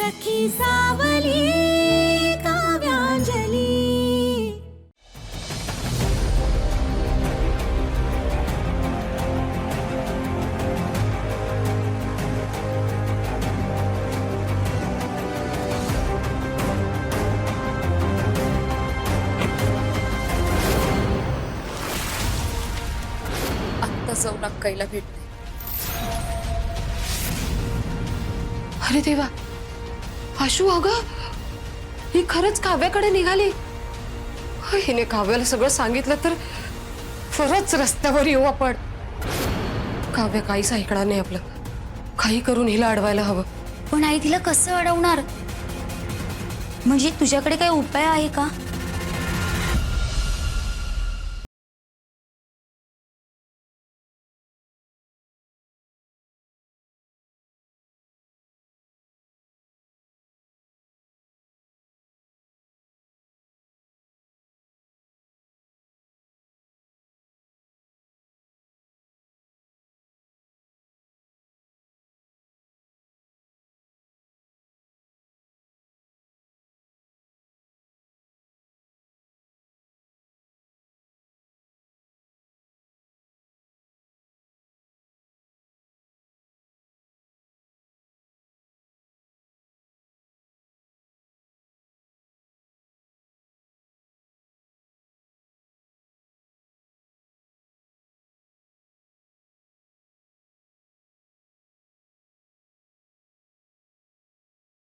सखी सावली काव्यांजली। आत्ता जाऊन अक्काईला भेटते। अरे देवा, आशू अगं ही खरंच काव्याकडे निघाली। हिने काव्याला सगळं सांगितलं तर खरंच रस्त्यावर येऊ आपण। काव्य काहीच ऐकणार नाही आपलं, काही करून हिला अडवायला हवं। पण आई तिला कसं अडवणार? म्हणजे तुझ्याकडे काही उपाय आहे का?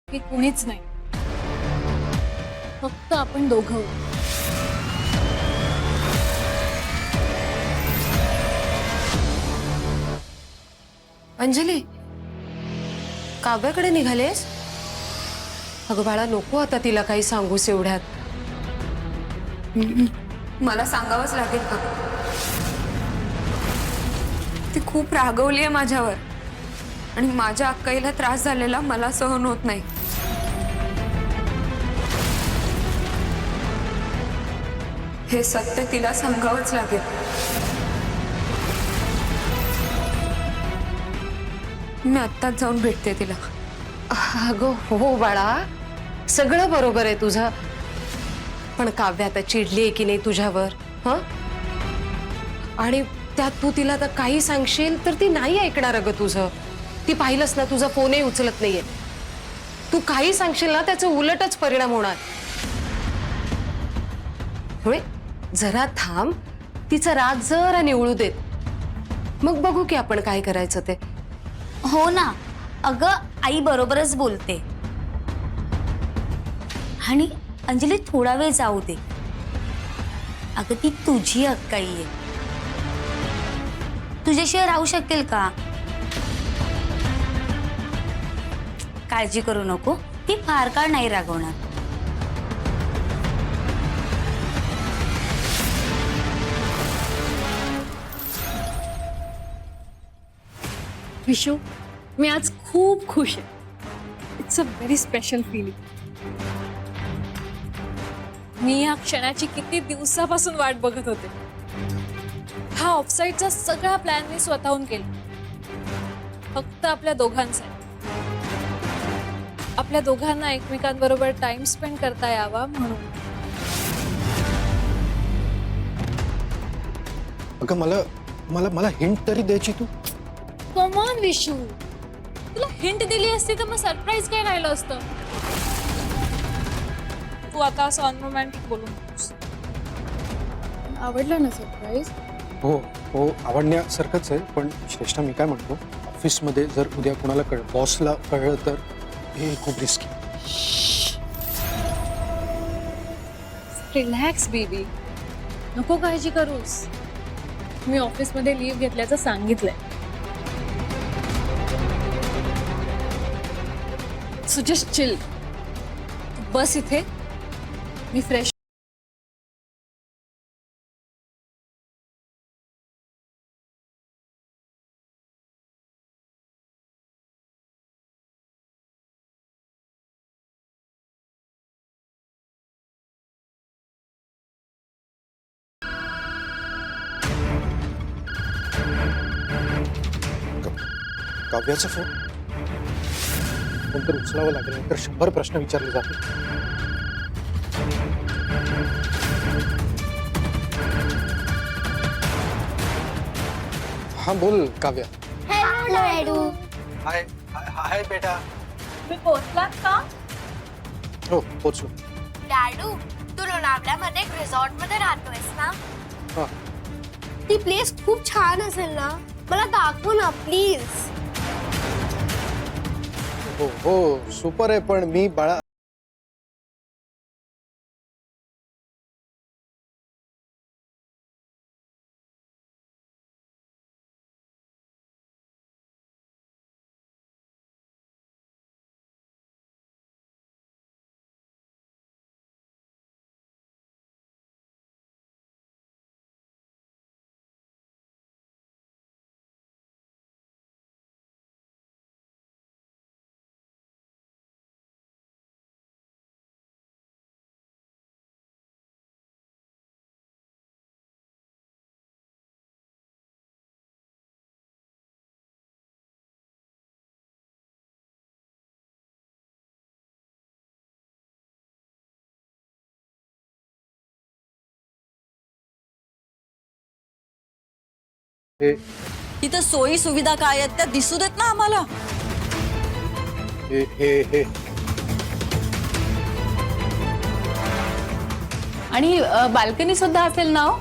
की कुणीच नाही, फक्त आपण दोघं। अंजली, काव्याकडे निघालेस? अगं बाळा, नको आता तिला काही सांगूस एवढ्यात। मला सांगावंच लागेल का? ती खूप रागवली आहे माझ्यावर आणि माझ्या अक्काईला त्रास झालेला मला सहन होत नाही। हे सत्य तिला सांगावंच लागेल। मी आत्ताच जाऊन भेटते तिला। अगं हो बाळा, सगळं बरोबर आहे तुझं, पण काव्य आता चिडलीये की नाही तुझ्यावर? हं? आणि त्यात तू तिला आता काही सांगशील तर ती नाही ऐकणार। अगं तुझं ती पाहिलंस ना, तुझा फोनही उचलत नाहीये। तू काही सांगशील ना त्याचा उलटच परिणाम होणार। होय, जरा थांब, तिचा राग जरा निवळू देत, मग बघू की आपण काय करायचं ते। हो ना, अगं आई बरोबरच बोलते। आणि अंजली थोडा वेळ जाऊ दे। अगं ती तुझी अक्काई आहे, तुझ्याशिवाय राहू शकेल का? काळजी करू नको, ती फार काळ नाही रागवणार। विशू, मी आज खूप खुश आहे। It's a very special feeling. मी या क्षणाची किती दिवसापासून वाट बघत होते। हा ऑफसाईडचा सगळा प्लॅन मी स्वतःहून केला, फक्त आपल्या दोघांसाठी। आपल्या दोघांना एकमेकांबरोबर टाइम स्पेंड करता यावा म्हणून। अगं मला मला मला हिंट तरी द्यायची तू। कम ऑन विशू, तुला हिंट दिली असती तर मग सरप्राईज काय राहिलं असतं? तू आता असं अनरोमॅन्टिक बोलू नकोस। आवडलं ना सरप्राईज? हो हो, आवडण्यासारखंच आहे, पण श्रेष्ठा मी काय म्हणतो, ऑफिसमध्ये जर उद्या कोणाला बॉसला कळलं तर हे खूप रिस्की। रिलॅक्स बेबी, नको काळजी करूस। मी ऑफिसमध्ये लीव्ह घेतल्याचं सांगितलंय, सो जस्ट चिल। बस इथे, मी फ्रेश। काव्याचा फोन? कोणतरी उचलावं लागेल, तर 100 प्रश्न विचारले जातील. हा बोल काव्या. हॅलो डॅडू. हाय हाय बेटा. तुम्ही पोहोचलात का? हो पोचलो. डॅडू तू लोणावळ्यामध्ये एक रिसॉर्ट मध्ये राहतोयस ना? हा ती प्लेस खूप छान असेल ना, मला दाखव ना प्लीज. हो हो सुपर आहे, पण मी बाळा हे तिथं सोयी सुविधा काय आहेत त्या दिसू देत ना आम्हाला. हे हे हे आणि बाल्कनी सुद्धा असेल ना हो?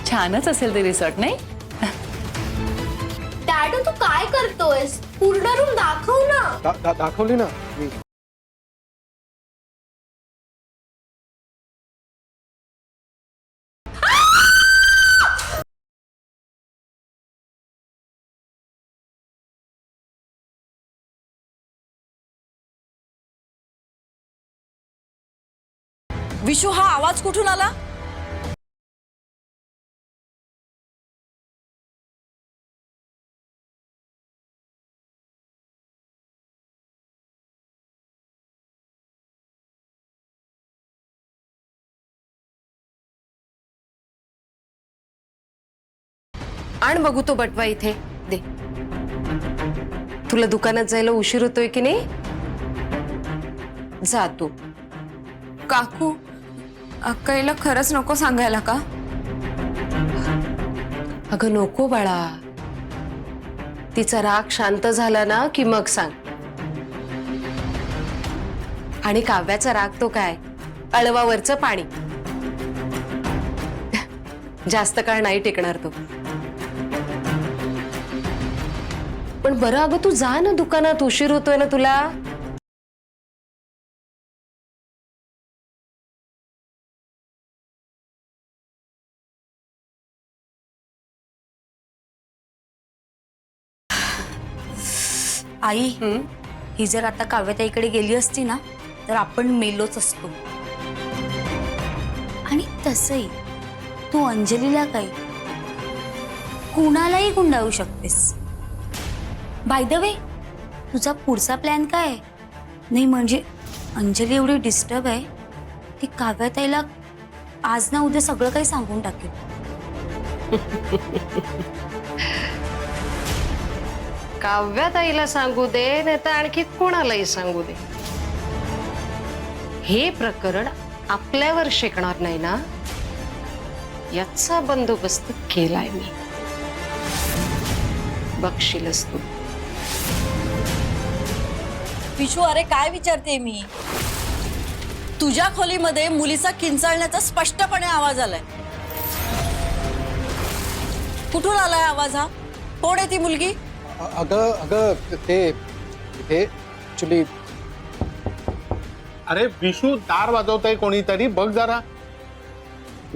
छानच असेल ते रिसॉर्ट नाही? डॅडू तू काय करतोयस? पूर्ण रूम दाखव ना. दाखवली ना मी. विशू हा आवाज कुठून आला? आण बघू तो बटवा इथे दे. तुला दुकानात जायला उशीर होतोय की नाही? जा तू. काकू अक्काईला खरंच नको सांगायला का? अगं नको बाळा, तिचा राग शांत झाला ना की मग सांग. आणि काव्याचा राग तो काय, अळवावरचं पाणी. जास्त काळ नाही टिकणार तो. पण बरं अगं तू जा ना दुकानात, उशीर होतोय ना तुला. आई ही जर आता काव्यताईकडे गेली असती ना तर आपण मेलोच असतो. आणि तसंही तू अंजलीला काय कुणालाही गुंडाळू शकतेस. बाय द वे तुझा पुढचा प्लॅन काय आहे? नाही म्हणजे अंजली एवढी डिस्टर्ब आहे, ती काव्यताईला आज ना उद्या सगळं काही सांगून टाकेल. काव्याताईला सांगू दे नाही तर आणखी कोणालाही सांगू दे, हे प्रकरण आपल्यावर शेकणार नाही ना, याचा बंदोबस्त केलाय मी. बघशीलच तू. विशू अरे काय विचारते मी? तुझ्या खोलीमध्ये मुलीचा किंचाळण्याचा स्पष्टपणे आवाज आलाय. कुठून आलाय आवाज हा? कोण आहे ती मुलगी? अगं अगं ते ऍक्च्युली. अरे विशू दार वाजवतंय कोणीतरी, बघ जरा.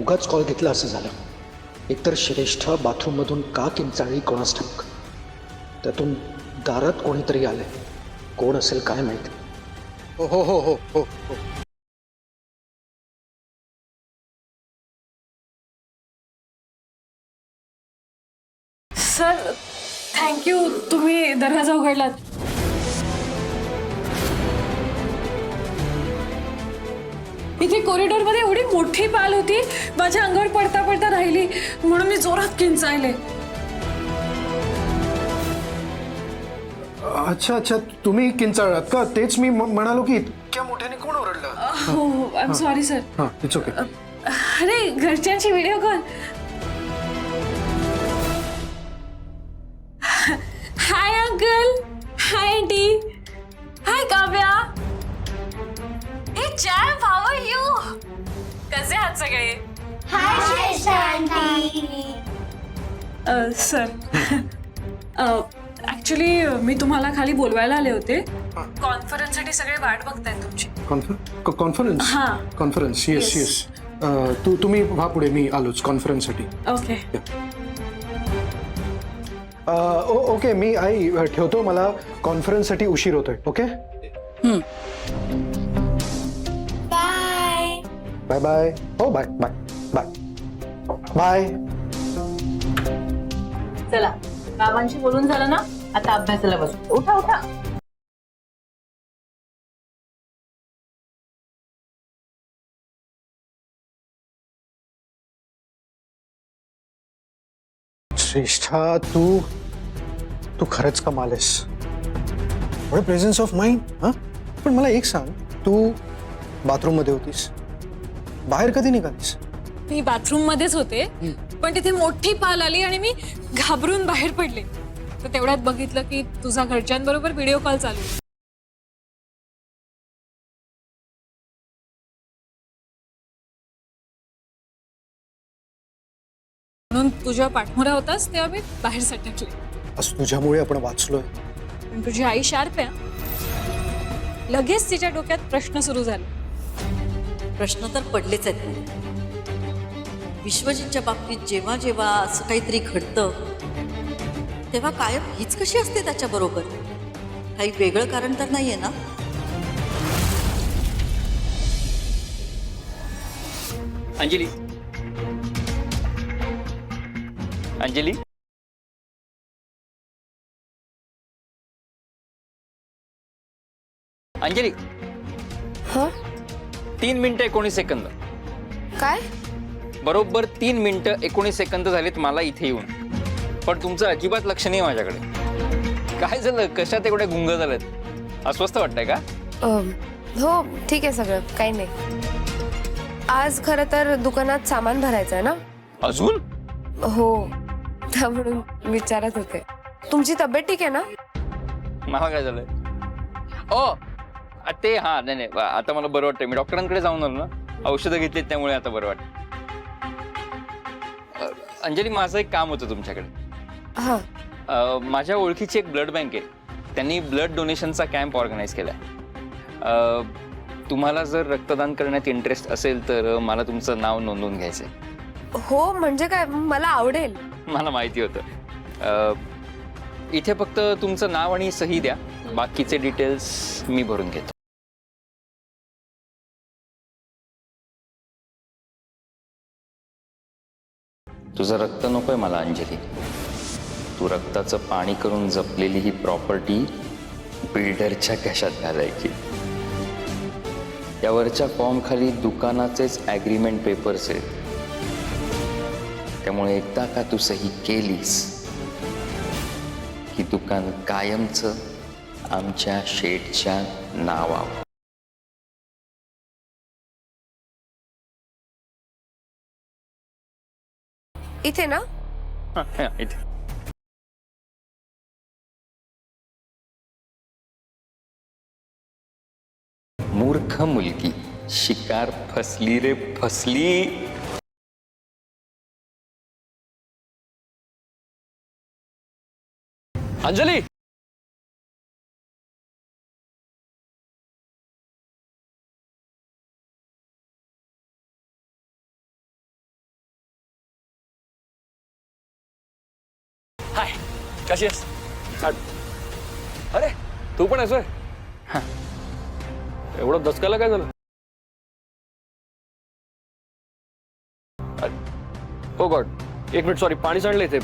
उगाच कॉल घेतला असं झालं. एकतर श्रेष्ठ बाथरूम मधून का किंचाळी कोणास ठाऊक, त्यातून दारात कोणीतरी आलंय. कोण असेल काय माहिती. हो हो हो हो हो हो. सर थँक्यू, तुम्ही दरवाजा उघडलात. इथे कॉरिडॉरमध्ये एवढी मोठी पाल होती, माझ्या अंगावर पडता पडता राहिली म्हणून मी जोरात किंचाळले. अच्छा अच्छा, तुम्ही किंचाळलात का? तेच मी म्हणालो की इतक्या मोठ्याने कोण ओरडलं? हो आय एम सॉरी सर. हां, इट्स ओके. अरे घरच्यांची video call. Hi uncle, hi aunty, high Kavya. A jam, how are you? कसे आहात सगळे? सर ऍक्च्युली मी तुम्हाला खाली बोलवायला आले होते. कॉन्फरन्ससाठी सगळे वाट बघतायत तुमची. कॉन्फरन्स? हां. Conference, yes yes. तुम्ही व्हा पुढे, मी आलोच कॉन्फरन्ससाठी. ओके. ओके, मी आई ठेवतो, मला कॉन्फरन्ससाठी उशीर होतोय. Okay, bye. Bye bye. हो, बाय बाय बाय बाय. चला, बाबांशी बोलून झालं ना, आता अभ्यासाला बसू. उठा उठा. श्रेष्ठा, तू खरंच कमाल आहेस. एवढं प्रेझेन्स ऑफ माइंड. हां, पण मला एक सांग, तू बाथरूम मध्ये होतीस, बाहेर कधी निघालीस? मी बाथरूम मध्येच होते, पण तिथे मोठी पाल आली आणि मी घाबरून बाहेर पडले. तर तेवढ्यात बघितलं की तुझा घरच्यांबरोबर व्हिडिओ कॉल चालू आहे. म्हणून तुझ्या पाठमोरा होतास तेव्हा मी बाहेर सटकले. आज तुझ्यामुळे आपण वाचलोय. पण तुझी आई शार्प आहे. लगेच तिच्या डोक्यात प्रश्न सुरू झाले. प्रश्न तर पडलेच आहेत. विश्वजितच्या बाबतीत जेव्हा जेव्हा असं काहीतरी घडतं तेव्हा कायम हीच कशी असते त्याच्याबरोबर? काही वेगळं कारण तर नाहीये ना? अंजली, अंजली, अंजली. हं? 3 मिनिटं 19 सेकंद. काय? बरोबर 3 मिनिटं 19 सेकंद झालेत मला इथे येऊन, पण तुमचं अजिबात लक्ष नाही माझ्याकडे. काय झालं? कशात एवढ्या गुंग झाल्यात? अस्वस्थ वाटतंय का? हो ठीक आहे सगळं, काही नाही. आज खरं तर दुकानात सामान भरायचं आहे ना. अजून? हो, त्या म्हणून विचारत होते. तुमची तब्येत ठीक आहे ना? मला काय झालंय? ओ ते हा, नाही नाही, आता मला बरं वाटतंय. मी डॉक्टरांकडे जाऊन आलो ना, औषधं घेतलीत त्यामुळे आता बरं वाटतं. अंजली, माझं एक काम होतं तुमच्याकडे. हां. माझ्या ओळखीची एक ब्लड बँक आहे, त्यांनी ब्लड डोनेशनचा कॅम्प ऑर्गनाईज केलाय. तुम्हाला जर रक्तदान करण्यात इंटरेस्ट असेल तर मला तुमचं नाव नोंदवून घ्यायचंय. हो म्हणजे काय, मला आवडेल. मला माहिती होतं. इथे फक्त तुमचं नाव आणि सही द्या, बाकीचे डिटेल्स मी भरून घेतो. तुझं रक्त नकोय मला अंजली. तू रक्ताचं पाणी करून जपलेली ही प्रॉपर्टी बिल्डरच्या कशात घालायची. यावरच्या फॉर्म खाली दुकानाचेच ॲग्रीमेंट पेपर्स आहेत. त्यामुळे एकदा का तू सही केलीस की दुकान कायमचं आमच्या शेठच्या नावावर. इथे ना? इथे. मूर्ख मुलगी, शिकार फसली रे फसली. अंजली, हाय, कशी आहेस? अरे तू पण आहेस होय? एवढं दचकायला काय झालं? ओ गॉड, एक मिनिट, सॉरी, पाणी सांडलं इथे.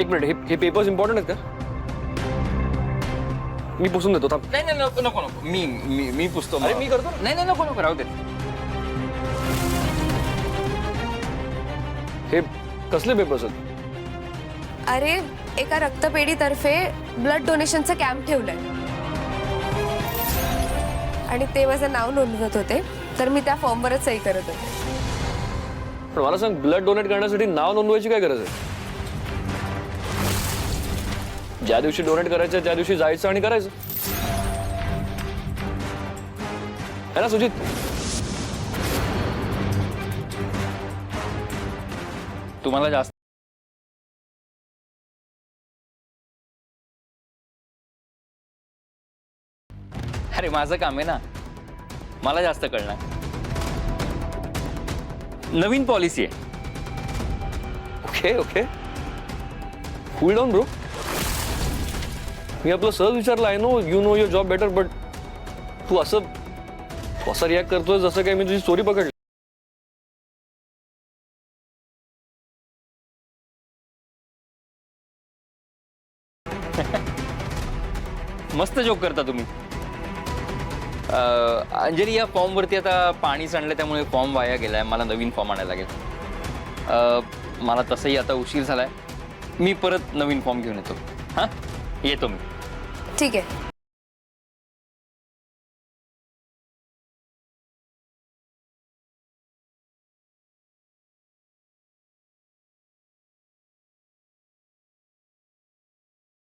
एक मिनिट, हे पेपर्स इम्पॉर्टंट आहेत का? मी पुसून देतो. थांब. नाही नाही, नको नको नको, मी पुसतो. अरे मी करतो. नाही नाही, नको नको, राहू दे. हे कसले पेपर्स आहेत? अरे एका रक्तपेढीतर्फे ब्लड डोनेशनचं कॅम्प ठेवलंय आणि ते माझं नाव नोंदवत होते, तर मी त्या फॉर्मवरच सही करत होते. पण मला सांग, ब्लड डोनेट करण्यासाठी नाव नोंदवायची काय गरज आहे? ज्या दिवशी डोनेट करायचं त्या दिवशी जायचं आणि करायचं, है ना सुजित? तुम्हाला जास्त अरे माझं काम आहे ना, मला जास्त कळणार. नवीन पॉलिसी आहे. Okay okay, cool down bro. मी आपलं सहज विचारलं, I know you know your job better, but तू असं रिॲक्ट करतोय जसं काही मी तुझी चोरी पकडली. मस्त जोक करता तुम्ही. अंजली, या फॉर्मवरती आता पाणी सांडलं त्यामुळे फॉर्म वाया गेलाय. मला नवीन फॉर्म आणायला लागेल. मला तसंही आता उशीर झालाय. मी परत नवीन फॉर्म घेऊन येतो. हां, येतो मी. ठीक आहे.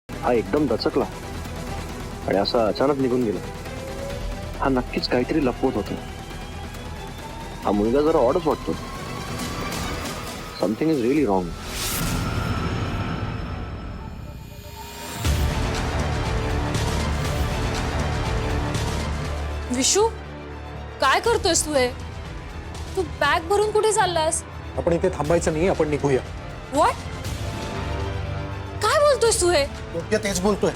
हा एकदम दचकला आणि असा अचानक निघून गेला. हा नक्कीच काहीतरी लपवत होता. हा मुलगा जरा ऑडच वाटतो. Something is really wrong. Vishu, काय करतोयस तू हे? तू बॅग भरून कुठे चाललास? आपण इथे थांबायचं नाही, आपण निघूया. व्हॉट? काय बोलतोयस तू हे? योग्य तेच बोलतोय.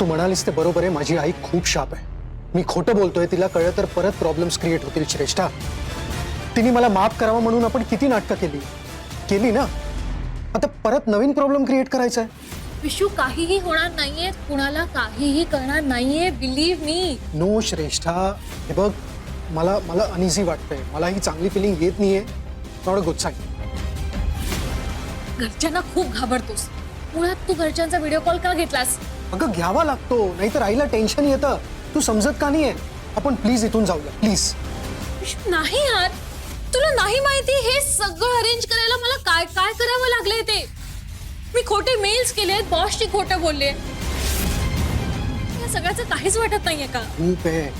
तू म्हणालीस ते बरोबर आहे. माझी आई खूप शाप आहे. मी खोटं बोलतोय. तिला कळलं तर परत प्रॉब्लेम्स क्रिएट होतील. श्रेष्ठा, तिने मला माफ करावं म्हणून आपण किती नाटकं केली ना. आता परत नवीन प्रॉब्लेम क्रिएट करायचा आहे. विशू, काहीही होणार नाहीये. कुणाला काहीही करणार नाहीये. बिलीव्ह मी. नो श्रेष्ठा, हे बघ, मला अनइझी वाटतंय. मला ही चांगली फिलिंग येत नाहीये. Not a good sign. घरच्यांना खूप घाबरतोस. मुळात तू घरच्यांचा व्हिडिओ कॉल का घेतलास? अगं घ्यावा लागतो, नाहीतर आईला टेन्शन येतं. तू समजत का नाहीये? आपण प्लीज इथून जाऊया, प्लीज. विशू, नाही यार, तुला नाही माहिती हे सगळं अरेंज करायला मला काय काय करावं लागलंय ते. मी खोटे मेल्स केलेत, बॉसची खोटं बोलले. या सगळ्याचं काहीच वाटत नाहीये का? खूप आहे.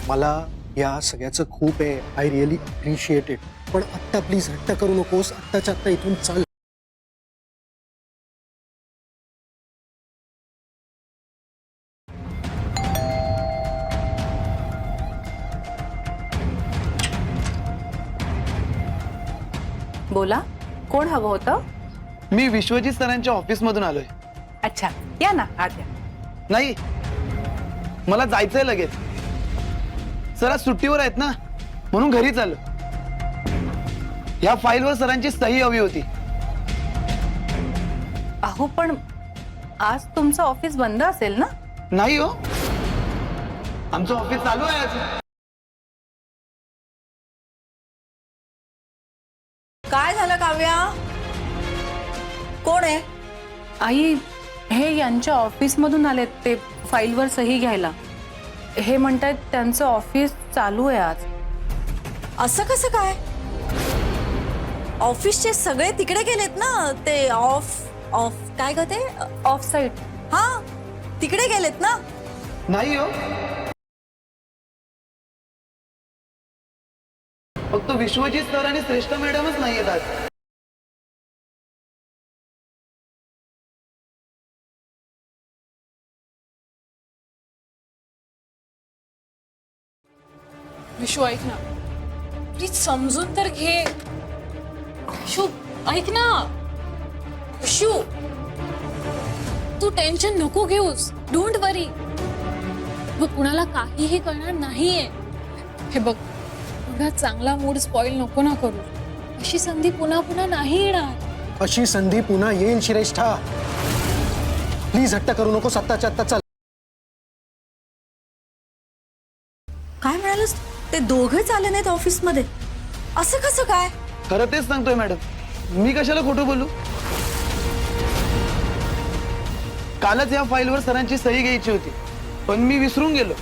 मला या सगळ्याचं खूप आहे. I really appreciate it. पण आत्ता प्लीज हट्ट करू नकोस. आत्ताच्या आत्ता इथून चल. बोला, कोण हवं होतं? मी विश्वजित सरांच्या ऑफिसमधून आलोय. अच्छा, या ना आत या. नाही, मला जायचंय लगेच. सर आज सुट्टीवर आहेत ना, म्हणून घरी चाललो. या फाईलवर सरांची सही हवी होती. अहो, पण आज तुमचं ऑफिस बंद असेल ना? नाही हो, आमचं ऑफिस चालू आहे आज. काय झालं काव्या? कोण आहे? आई, हे यांच्या ऑफिसमधून आलेत. ते फाईलवर सही घ्यायला. हे म्हणतात त्यांचं ऑफिस चालू आहे आज. असं कसं काय? ऑफिसचे सगळे तिकडे गेलेत ना. ते ऑफ काय ग ते? Of side. हा, तिकडे गेलेत ना. नाही हो, फक्त विश्वजित सर आणि श्रेष्ठ मॅडमच नाही येतात. विशू, ऐक ना, प्लीज समजून तर घे. विशू, ऐक ना. विशू, तू टेन्शन नको घेऊस. डोंट वरी. बघ, कुणाला काहीही करणार नाहीये. हे बघ, एवढा चांगला मूड स्पॉइल नको ना करू. अशी संधी पुन्हा पुन्हा नाही येणार. अशी संधी पुन्हा येईल श्रेष्ठा. प्लीज हट्ट करू नकोस. आत्ताच्या आत्ता चल. काय म्हणालस? ते दोघेच आले नाहीत ऑफिसमध्ये? असं कसं काय? खरं तेच सांगतोय मॅडम. मी कशाला खोटं बोलू? कालच या फाईलवर सरांची सही घ्यायची होती, पण मी विसरून गेलो.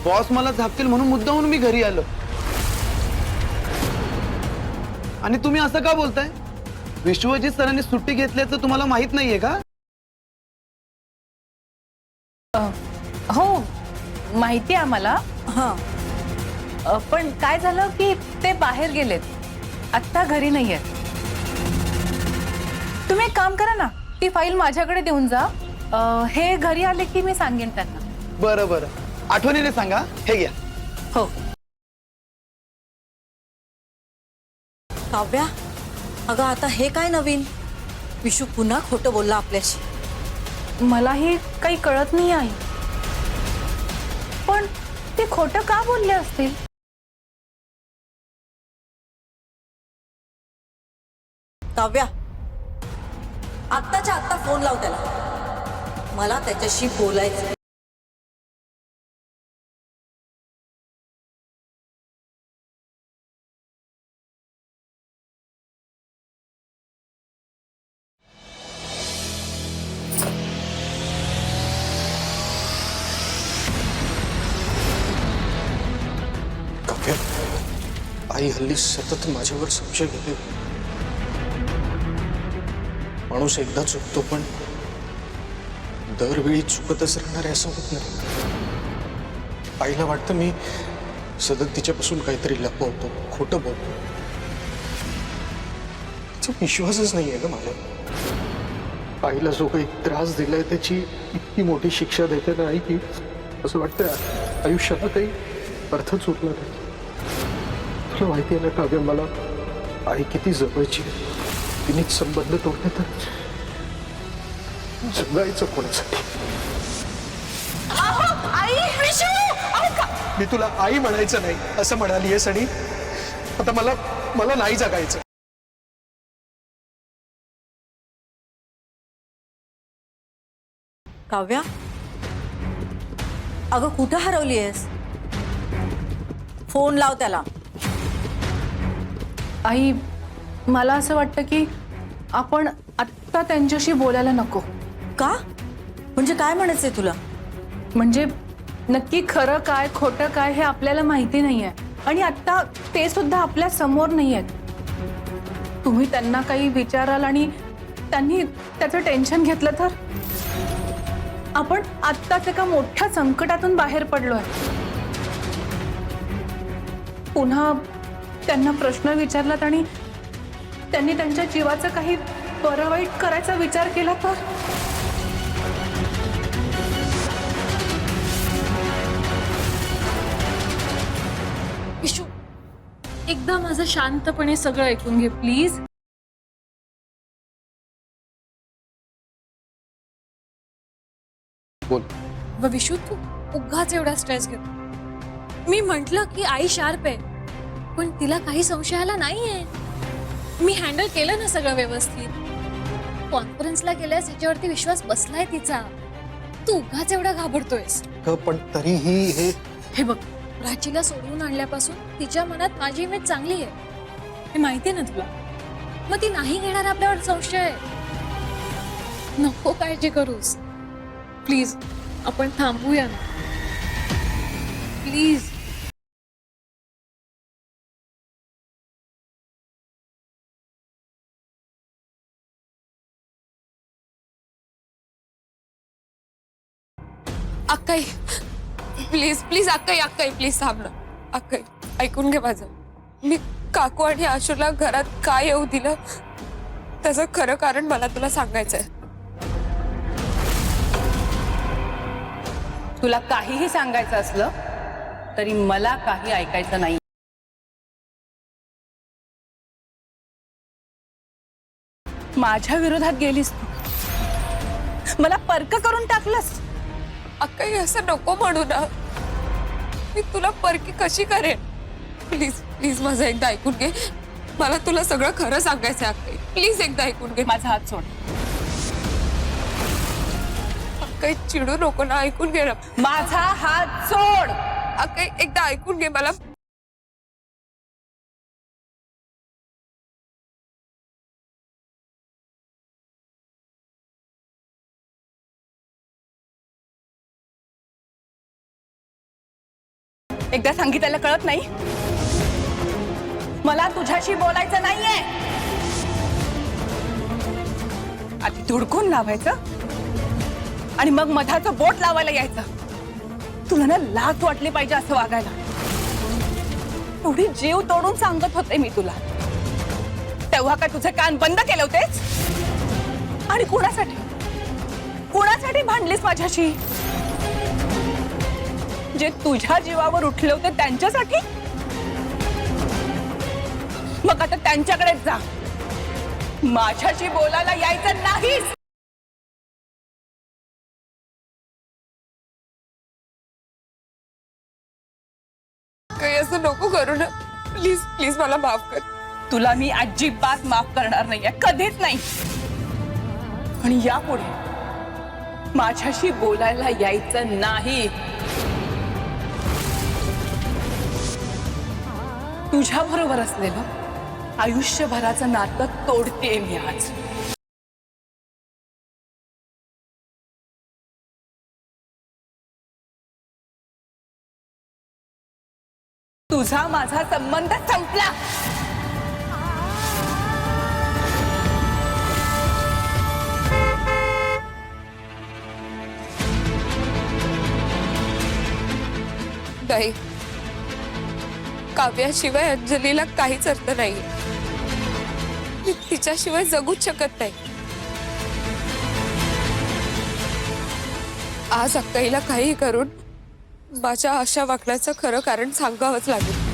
बॉस मला झापतील म्हणून मुद्दामून मी घरी आलो. आणि तुम्ही असं का बोलताय? विश्वजित सरांनी सुट्टी घेतल्याचं तुम्हाला माहित नाहीये का? हो माहिती आहे आम्हाला. हा, पण काय झालं की ते बाहेर गेलेत, आत्ता घरी नाहीये. तुम्ही एक काम करा ना, ती फाईल माझ्याकडे देऊन जा. हे घरी आले की मी सांगेन त्यांना. बरं बरं, आठवणीने सांगा. हे घ्या. हो. काव्या, अगं आता हे काय नवीन? विशू पुन्हा खोटं बोलला आपल्याशी. मलाही काही कळत नाही आई, पण ते खोटं का बोलले असतील? काव्या, आत्ताच्या आत्ता फोन लाव त्याला, मला त्याच्याशी बोलायचं. काव्या, आई हल्ली सतत माझ्यावर संशय घेते. माणूस एकदा चुकतो, पण दरवेळी चुकतच राहणार आहे असं होत नाही. आईला वाटतं मी सतत तिच्यापासून काहीतरी लपवतो, खोटं बोलतो. तिचा विश्वासच नाहीये ना माझ्या. आईला जो काही त्रास दिलाय त्याची इतकी मोठी शिक्षा देते ना आई, की असं वाटतं आयुष्याला काही अर्थच उरला नाही. तुला माहिती आहे ना काव्य, मला आई किती जवळची. तिनेच संबंध तोडले तर जगायचं कोणासाठी? मी तुला आई म्हणायचं नाही असं म्हणालीयस, आणि आता मला नाही जगायचं. काव्या, अगं कुठं हरवली आहेस? फोन लाव त्याला. आई, मला असं वाटतं की आपण आत्ता त्यांच्याशी बोलायला नको. का? म्हणजे काय म्हणायचंय तुला? म्हणजे नक्की खरं काय खोटं काय हे आपल्याला माहिती नाहीये, आणि आत्ता ते सुद्धा आपल्या समोर नाही आहेत. तुम्ही त्यांना काही विचाराल आणि त्यांनी त्याचं टेन्शन घेतलं तर? आपण आत्ताच एका मोठ्या संकटातून बाहेर पडलोय. पुन्हा त्यांना प्रश्न विचारलात आणि त्यांनी त्यांच्या जीवाचं काही बरं वाईट करायचा विचार केला तर? विशू, एकदा माझं शांतपणे सगळं ऐकून घे प्लीज. बोल. विशू, तू उगाच एवढा स्ट्रेस घेतो. मी म्हंटल की आई शार्प आहे, पण तिला काही संशय आला नाहीये. मी हँडल केलं ना सगळं व्यवस्थित. कॉन्फरन्सला गेल्यास हिच्यावरती विश्वास बसलाय तिचा. तू उगाच एवढा घाबरतोयस. पण तरीही हे बघ, प्राचीला सोडवून आणल्यापासून तिच्या मनात माझी इमेज चांगली आहे, हे माहितीये ना तुला. मग ती नाही घेणार आपल्यावर संशय. नको काळजी करूस प्लीज. आपण थांबूया ना प्लीज. अक्काई प्लीज प्लीज, अक्काई प्लीज थांब ना. अक्काई ऐकून घे माझं. मी काकू आणि आशूला घरात काय येऊ दिलं त्याचं खरं कारण मला तुला सांगायचंय. तुला काहीही सांगायचं असलं तरी मला काही ऐकायचं नाही. माझ्या विरोधात गेलीस तू, मला पर्क करून टाकलंस. अक्काई असं नको म्हणू ना. मी तुला परकी कशी करेन? प्लीज प्लीज माझं एकदा ऐकून घे. मला तुला सगळं खरं सांगायचंय अक्काई. प्लीज एकदा ऐकून घे. माझा हात सोड. अक्काई चिडू नको ना, ऐकून घे ना. माझा हात सोड. अक्काई एकदा ऐकून घे मला. एकदा सांगितलेलं कळत नाही? मला तुझ्याशी बोलायचं नाहीये. आधी धुडकून लावायचं आणि मग मधाचं बोट लावायला यायचं. तुला ना लाज वाटली पाहिजे असं वागायला. एवढी जीव तोडून सांगत होते मी तुला, तेव्हा काय तुझे कान बंद केले होतेच? आणि कुणासाठी कुणासाठी भांडलीस माझ्याशी? जे तुझ्या जीवावर उठले होते त्यांच्यासाठी? मग आता त्यांच्याकडेच जा. माझ्याशी बोलायला यायचं नाहीस. काही असं नको करू ना, प्लीज प्लीज मला माफ कर. तुला मी अजिबात माफ करणार नाहीये, कधीच नाही. आणि यापुढे माझ्याशी बोलायला यायचं नाही. तुझ्या बरोबर असलेलं आयुष्यभराचं नातं तोडते मी आज. तुझा माझा संबंध संपला. नाही, काव्याशिवाय अंजलीला काहीच अर्थ नाही. मी तिच्याशिवाय जगूच शकत नाही. आज अक्काईला काही करून माझ्या अशा वागण्याचं खरं कारण सांगावंच लागेल.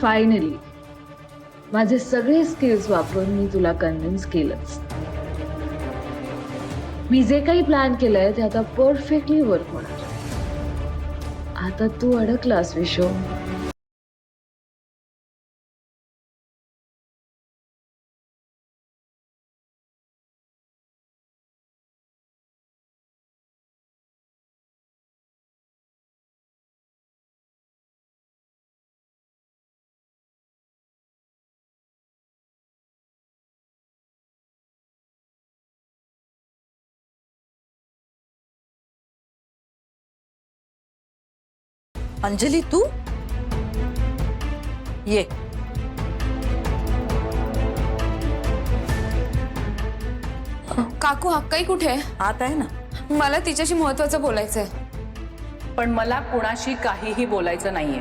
फायनली माझे सगळे स्किल्स वापरून मी तुला कन्व्हिन्स केलंच. मी जे काही प्लॅन केलंय ते आता परफेक्टली वर्क होणार. आता तू अडकलास विशो. अंजली तू ये. काकू अक्काई कुठे आहे? आत आहे ना. मला तिच्याशी महत्वाचं बोलायचंय. पण मला कुणाशी काहीही बोलायचं नाहीये.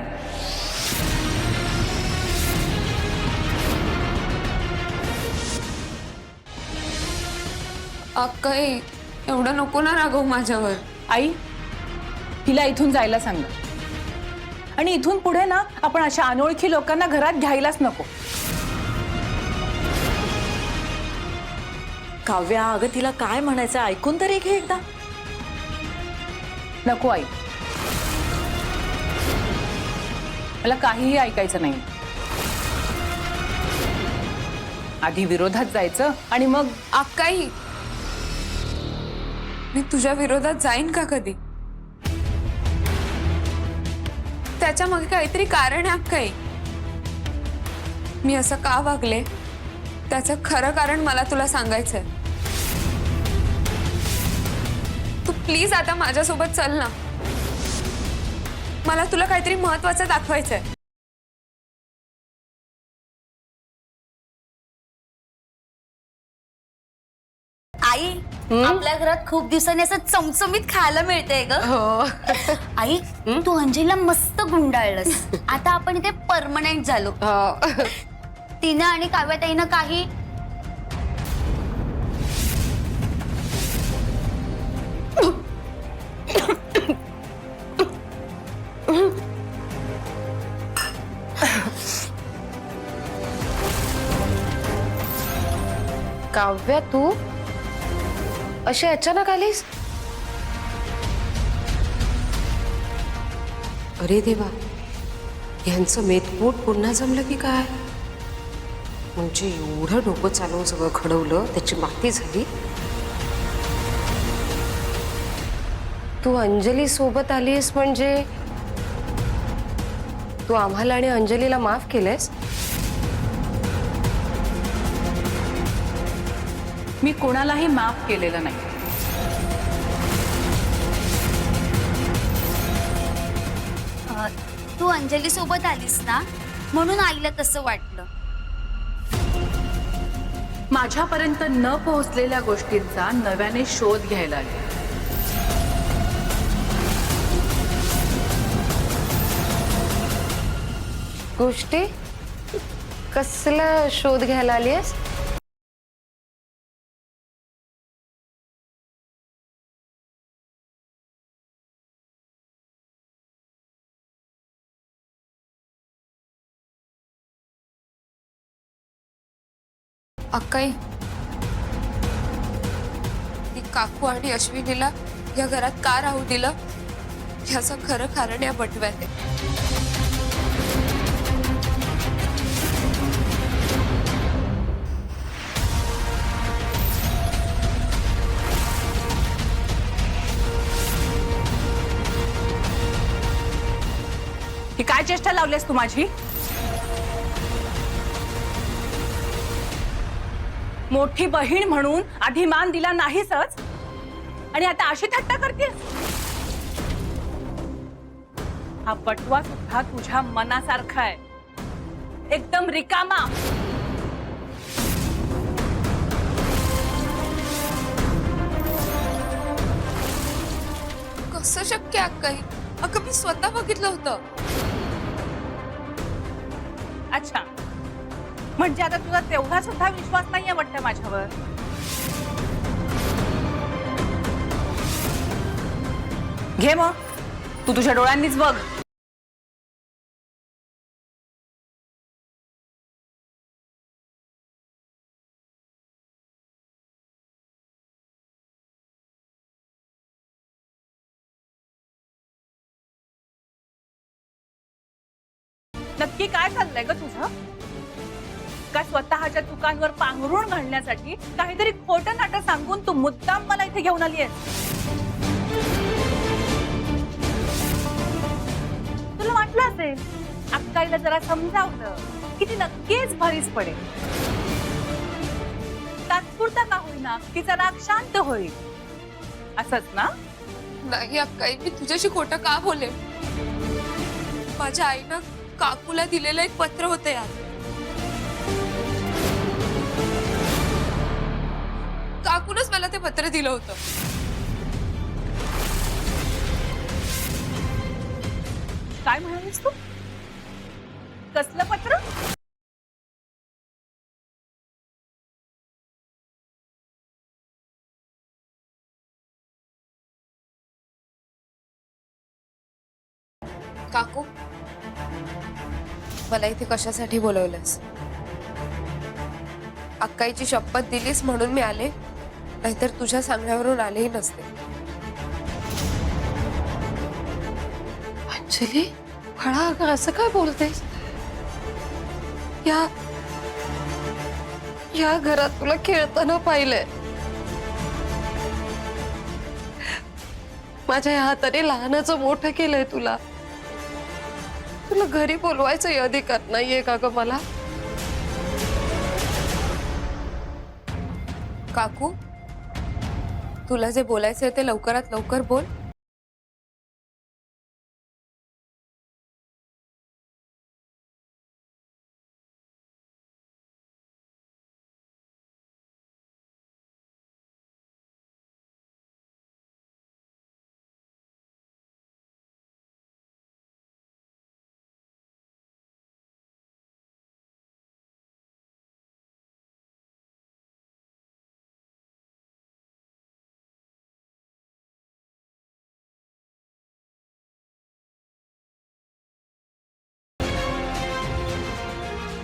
अक्काई एवढं नको ना रागवू माझ्यावर. आई, हिला इथून जायला सांग. आणि इथून पुढे ना आपण अशा अनोळखी लोकांना घरात घ्यायलाच नको. काव्या, अगं तिला काय म्हणायचं ऐकून तरी घे एकदा. नको आई, मला काहीही ऐकायचं नाही. आधी विरोधात जायचं आणि मग. अक्काई, मी तुझ्या विरोधात जाईन का कधी? त्याच्या मागे काहीतरी कारण आहे अक्काई. मी असं का वागले त्याचं खरं कारण मला तुला सांगायचंय. तू प्लीज आता माझ्यासोबत चल ना. मला तुला काहीतरी महत्वाचं दाखवायचंय. आपल्या घरात खूप दिवसांनी असं चमचमीत खायला मिळतंय ग. हो. आई तू अंजलीला मस्त गुंडाळलंस. आता आपण इथे परमनंट झालो. तिनं आणि काव्याताईनं काही काव्या, तू अशी अचानक आलीस? अरे देवा, यांचं मेतपूट पुन्हा जमलं की काय? म्हणजे एवढं डोकं चालवून सगळं घडवलं, त्याची माती झाली. तू अंजली सोबत आलीस म्हणजे तू आम्हाला आणि अंजलीला माफ केलंस? मी कोणालाही माफ केलेलं नाही. तू अंजली सोबत आलीस ना, म्हणून आईला तसं वाटलं. माझ्यापर्यंत न पोहोचलेल्या गोष्टींचा नव्याने शोध घ्यायला आले. गोष्टी कसला शोध घ्यायला आलीस? अक्काई, ती काकू आणि अश्विनीला या घरात का राहू दिलं याचं खरं कारण या बटव्यात आहे. ही काय चेष्टा लावलीस तू माझी? मोठी बहीण म्हणून आधी मान दिला नाहीसच आणि आता अशी थट्टा करतेस? हा बटवा सुद्धा तुझ्या मनासारखा आहे, एकदम रिकामा. कसं शक्य अक्काई? अगं मी स्वतः बघितलं होतं. अच्छा, म्हणजे आता तुझा तेवढा सुद्धा विश्वास नाहीये वाटतं माझ्यावर. घे मग, तू तुझ्या डोळ्यांनीच बघ. नक्की काय चाललंय ग तुझं? का स्वतःच्या चुकांवर पांघरून घालण्यासाठी काहीतरी खोटं नाटक सांगून तू मुद्दाम मला इथे घेऊन आली आहेस? तुला वाटलं असेल अक्काईला जरा समजावलं की ती नक्कीच भरीस पडेल, तात्पुरता का होईना तिचा राग शांत होईल, असंच ना? नाही अक्काई, मी तुझ्याशी खोटं का बोले? माझ्या आईनं काकूला दिलेलं एक पत्र होतं यार. काकूनच मला ते पत्र दिलं होतं. काय म्हणालीस तू? कसलं पत्र? काकू, मला इथे कशासाठी बोलवलंस? अक्काईची शपथ दिलीस म्हणून मी आले, नाहीतर तुझ्या सांगण्यावरून आलेही नसते. अंजली, फळा, अगं असं काय बोलतेस? या घरात तुला खेळताना पाहिलंय. माझ्या या हाताने लहानाचं मोठं केलंय तुला. तुला घरी बोलवायचाही अधिकार नाहीये का ग मला? काकू, तुला जे बोलायचंय ते लवकरात लवकर बोल.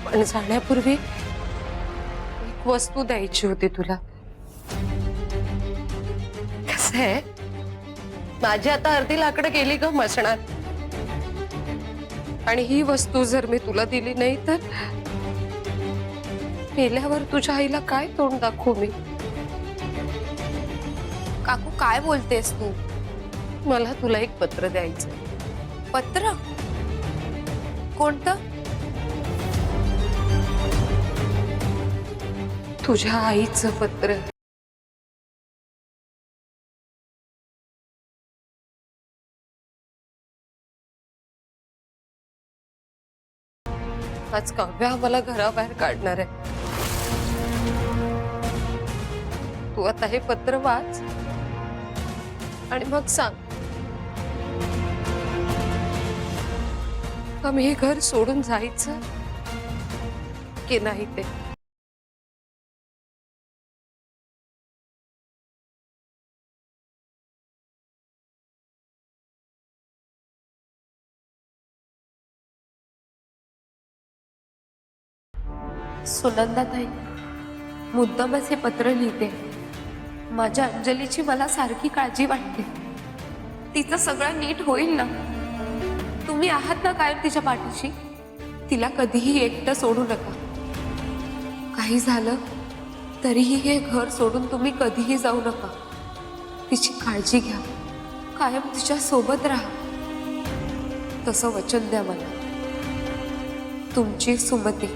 पण जाण्यापूर्वी एक वस्तू द्यायची होती तुला. कसं आहे, माझी आता अर्धी लाकडं गेली ग मसणात, आणि ही वस्तू जर मी तुला दिली नाही तर मेल्यावर तुझ्या आईला काय तोंड दाखवू मी. काकू काय बोलतेस तू? मला तुला एक पत्र द्यायचं. पत्र? कोणतं? तुझ्या आईचं पत्र. आज काव्या मला घराबाहेर काढणार आहे. तू आता हे पत्र वाच आणि मग सांग का मी हे घर सोडून जायचं की नाही ते. सुनंदाताई, मुद्दामच हे पत्र लिहिते. माझ्या अंजलीची मला सारखी काळजी वाटते. तिचं सगळं नीट होईल ना? तुम्ही आहात ना कायम तिच्या पाठीशी? तिला कधीही एकटं सोडू नका. काही झालं तरीही हे घर सोडून तुम्ही कधीही जाऊ नका. तिची काळजी घ्या, कायम तिच्या सोबत राहा. तसं वचन द्या मला. तुमची सुमती.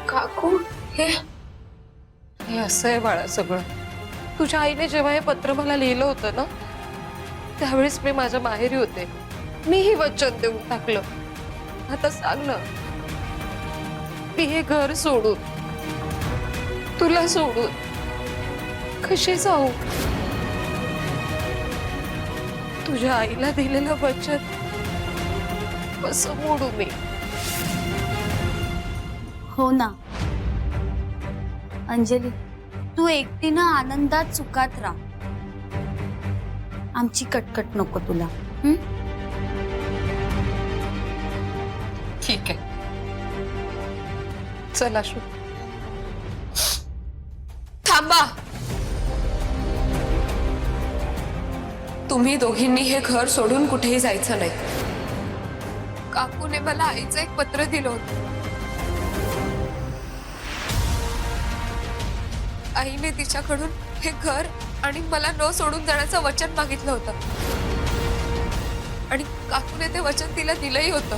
काकू, हे असं आहे बाळा सगळं. तुझ्या आईने जेव्हा हे पत्र मला लिहिलं होतं ना, त्यावेळेस मी माझ्या माहेरी होते. मीही वचन देऊन टाकलं. आता सांग ना, मी हे घर सोडून, तुला सोडून कशी जाऊ? तुझ्या आईला दिलेलं वचन कसं मोडू मी? हो ना अंजली, तू एकटीनं आनंदात सुखात राहा. आमची कटकट नको तुला. ठीक आहे, चला शू. थांबा. तुम्ही दोघींनी हे घर सोडून कुठेही जायचं नाही. काकूने मला आईचं एक पत्र दिलं होतं. आईने तिच्याकडून हे घर आणि मला न सोडून जाण्याचं वचन मागितलं होतं, आणि काकूने ते वचन तिला दिलंही होतं.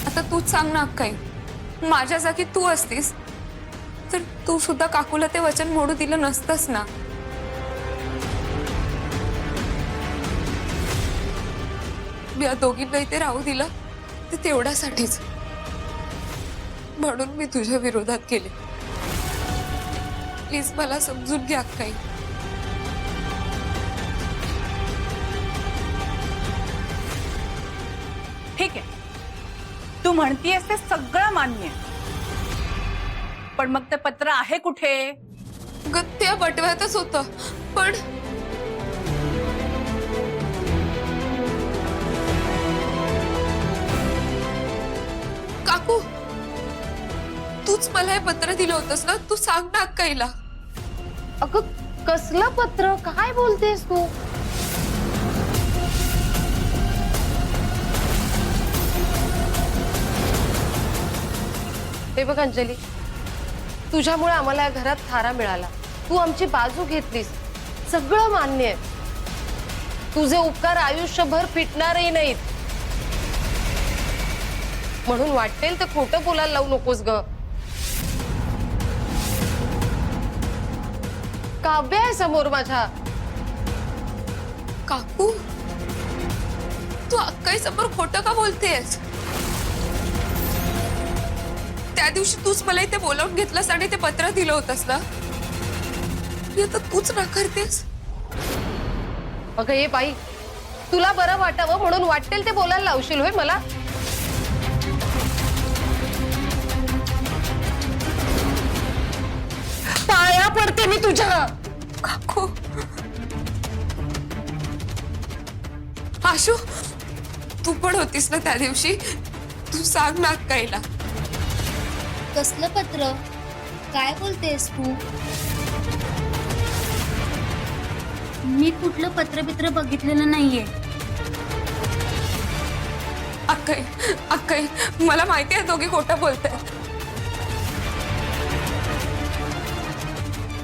आता तूच सांग ना अक्काई, माझ्या जागी तू असतीस तर तू सुद्धा काकूला ते वचन मोडू दिलं नसतंस ना? मी या दोघींना इथे राहू दिलं ते तेवढ्यासाठीच. म्हणून मी तुझ्या विरोधात केले. प्लीज मला समजून घ्या अक्काई. ठीक आहे, तू म्हणतीयस ते सगळं मान्य आहे, पण मग ते पत्र आहे कुठे? त्या बटव्यातच होतं. पण काकू, तूच मला हे पत्र दिलं होतंस ना? तू सांग ना अक्काईला. अगं कसलं पत्र? काय बोलतेस तू? हे बघ अंजली, तुझ्यामुळे आम्हाला या घरात थारा मिळाला. तू आमची बाजू घेतलीस, सगळं मान्य आहे. तुझे उपकार आयुष्यभर फिटणारही नाहीत, म्हणून वाटेल तर खोटं बोलायला लावू नकोस ग. काव्य आहे समोर माझ्या. काकू, तू अक्काई समोर खोटं का बोलतेस? त्या दिवशी तूच मला इथे बोलावून घेतलंस आणि ते पत्र दिलं होतंस ना? आता तूच नाकारतेस. अगं ये बाई, तुला बरं वाटावं म्हणून वाटेल ते बोलायला लावशील होय मला? तुझ्या. काकू आशू तू पण होतीस ना त्या दिवशी. तू सांग ना अक्काईला. कसलं पत्र? काय बोलतेस तू? मी कुठलं पत्रबित्र बघितलेलं नाहीये. अक्काई अक्काई मला माहिती आहे दोघी खोटं बोलताय.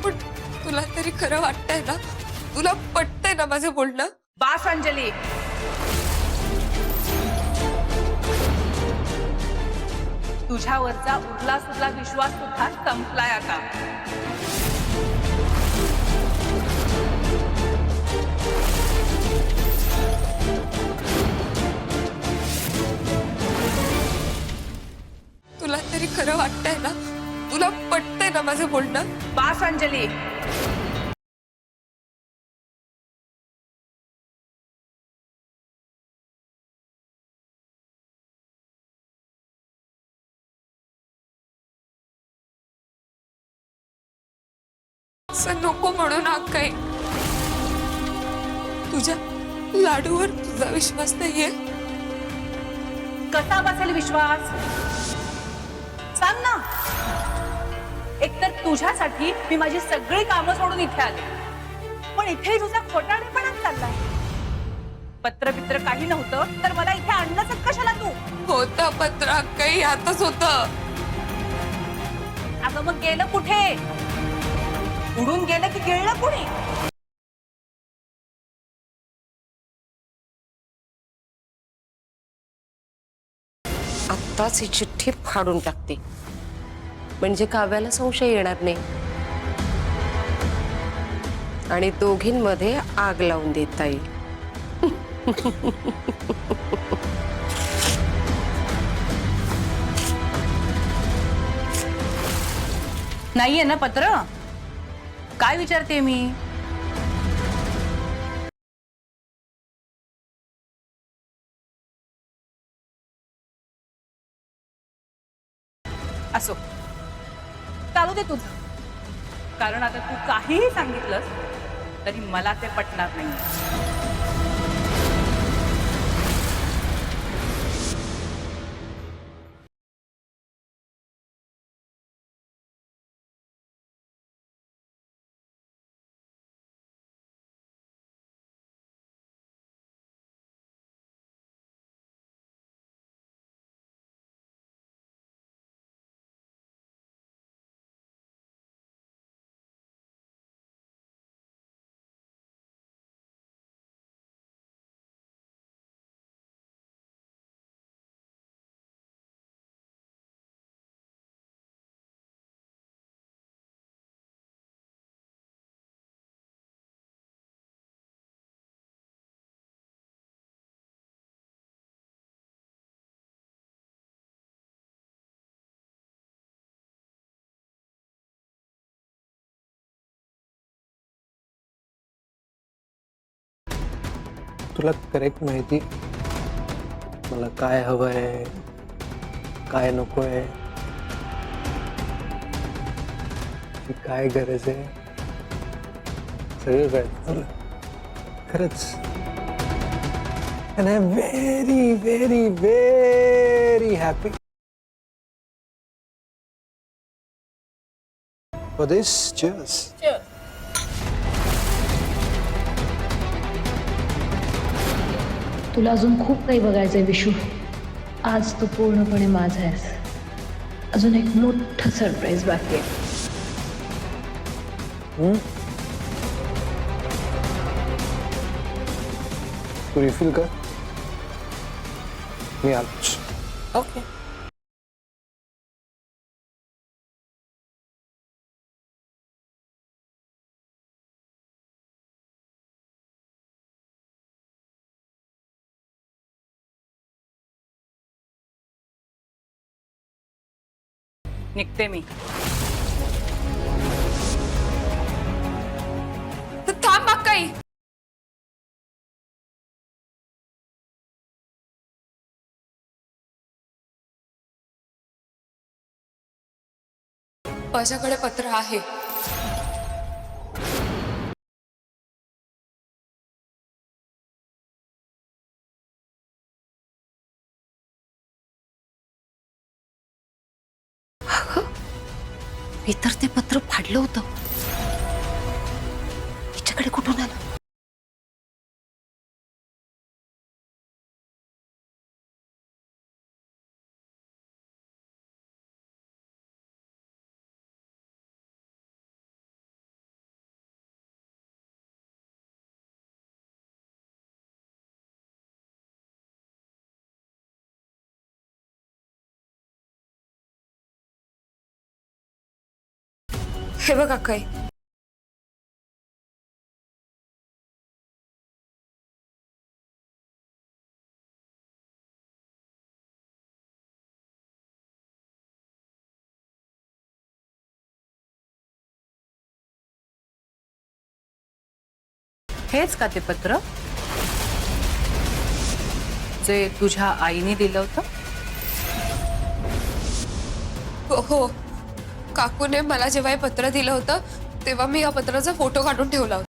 पण तुला तरी खरं वाटतंय ना? तुला पटतंय ना माझं बोलणं? बास अंजली. तुझ्यावरचा उरला सुरला विश्वास सुद्धा संपलाय आता. तुला तरी खरं वाटतंय ना? तुला पटतंय ना माझं बोलणं? बास अंजली. असं नको म्हणू ना अक्काई. तुझ्या लाडूवर तुझा विश्वास नाहीये? कसा बसेल विश्वास सांग ना. एकतर तुझ्यासाठी मी माझी सगळी कामं सोडून इथे आले, पण इथे तुझा खोटारडेपणा चाललाय. पत्रबित्र काही नव्हतं तर मला इथे आणलंच कशाला तू? होतं पत्र अक्काई, आताच होतं. अगं मग गेलं कुठे? उडून गेलं की गिळलं कुणी? आत्ताच ही चिठ्ठी फाडून टाकते म्हणजे काव्याला संशय येणार नाही आणि दोघींमध्ये आग लावून देता येईल. नाहीये ना पत्र? काय विचारते मी? असो, चालू दे तुझं. कारण आता तू काहीही सांगितलंस तरी मला ते पटणार नाही. तुला करेक्ट माहिती मला काय हवंय, काय नकोय, काय गरज आहे, सगळं कळतं तुला खरंच. And I'm very, very, very happy for this. Cheers. तुला अजून खूप काही बघायचंय विशू. आज तू पूर्णपणे माझा आहेस. अजून एक मोठं सरप्राईज बाकी आहे. तू रिफिल कर, मी आलोच. ओके. निघते मी. थांब अक्काई. माझ्याकडे पत्र आहे. मी तर ते पत्र फाडलं होतं. हिच्याकडे कुठून आलं? हे बघ अक्काई, हेच का ते पत्र जे तुझ्या आईने दिलं होतं? हो, काकूने मला जेव्हा हे पत्र दिलं होतं तेव्हा मी या पत्राचा फोटो काढून ठेवला होता.